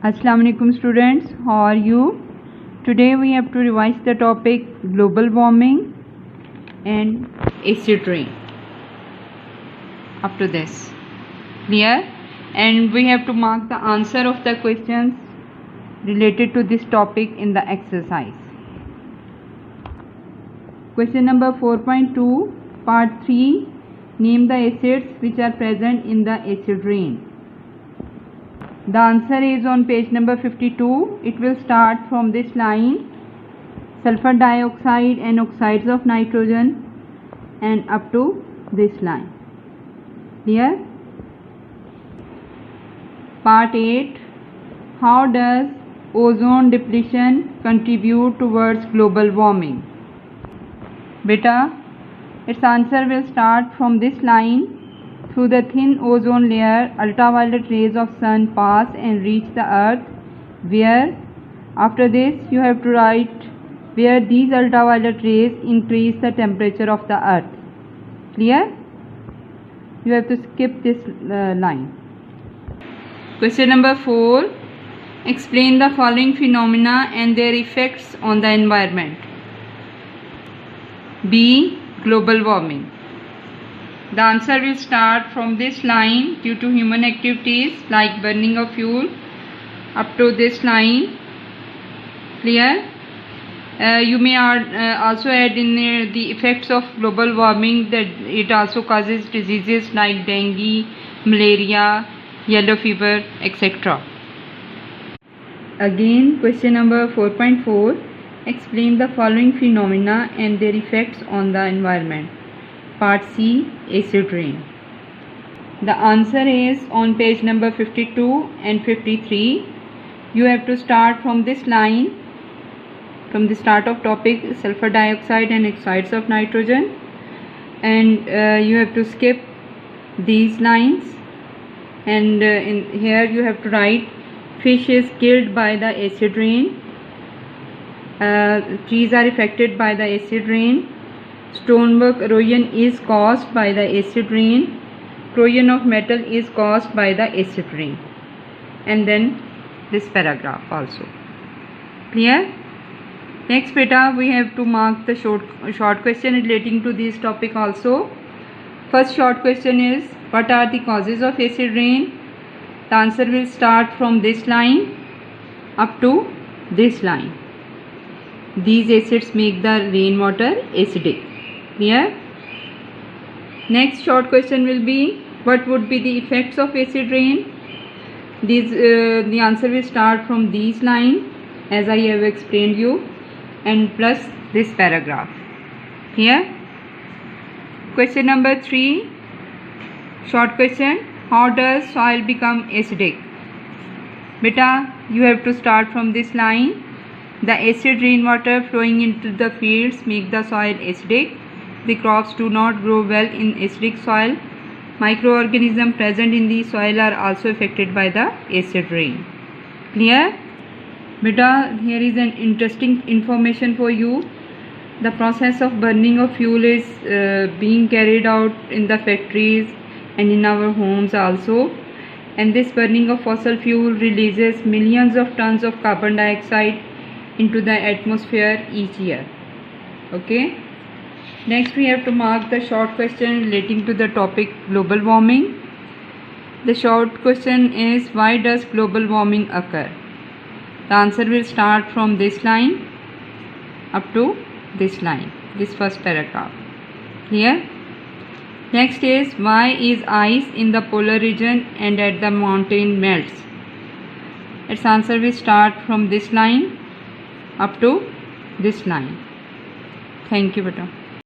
Assalamu alaikum students, how are you? Today we have to revise the topic global warming and acid rain. Up to this, clear? And we have to mark the answer of the questions related to this topic in the exercise. Question number 4.2, part 3, name the acids which are present in the acid rain. The answer is on page number 52. It will start from this line: sulfur dioxide and oxides of nitrogen, and up to this line. Clear? Part 8. How does ozone depletion contribute towards global warming? Beta, its answer will start from this line. Through the thin ozone layer, ultraviolet rays of sun pass and reach the earth, where after this you have to write where these ultraviolet rays increase the temperature of the earth. Clear? You have to skip this line. Question number 4. Explain the following phenomena and their effects on the environment. B. Global warming. The answer will start from this line: due to human activities like burning of fuel, up to this line. Clear? You may also add in there the effects of global warming, that it also causes diseases like dengue, malaria, yellow fever, etc. Again, question number 4.4. Explain the following phenomena and their effects on the environment. Part C, acid rain. The answer is on page number 52 and 53. You have to start from this line, from the start of topic sulfur dioxide and oxides of nitrogen, and you have to skip these lines, and in here you have to write fish is killed by the acid rain, trees are affected by the acid rain, stonework erosion is caused by the acid rain, corrosion of metal is caused by the acid rain, and then this paragraph also. Clear? Next beta, we have to mark the short question relating to this topic also. First short question is, what are the causes of acid rain? The answer will start from this line up to this line. These acids make the rainwater acidic. Clear? Next short question will be, what would be the effects of acid rain? The answer will start from these lines as I have explained you, and plus this paragraph. Here, question number 3, short question: how does soil become acidic? Beta, you have to start from this line. The acid rainwater flowing into the fields make the soil acidic. The crops do not grow well in acidic soil. Microorganisms present in the soil are also affected by the acid rain. Clear? Beta, here is an interesting information for you. The process of burning of fuel is being carried out in the factories and in our homes also. And this burning of fossil fuel releases millions of tons of carbon dioxide into the atmosphere each year. Okay? Next we have to mark the short question relating to the topic global warming. The short question is, why does global warming occur? The answer will start from this line up to this line, this first paragraph. Clear? Next is, why is ice in the polar region and at the mountain melts? Its answer will start from this line up to this line. Thank you beta.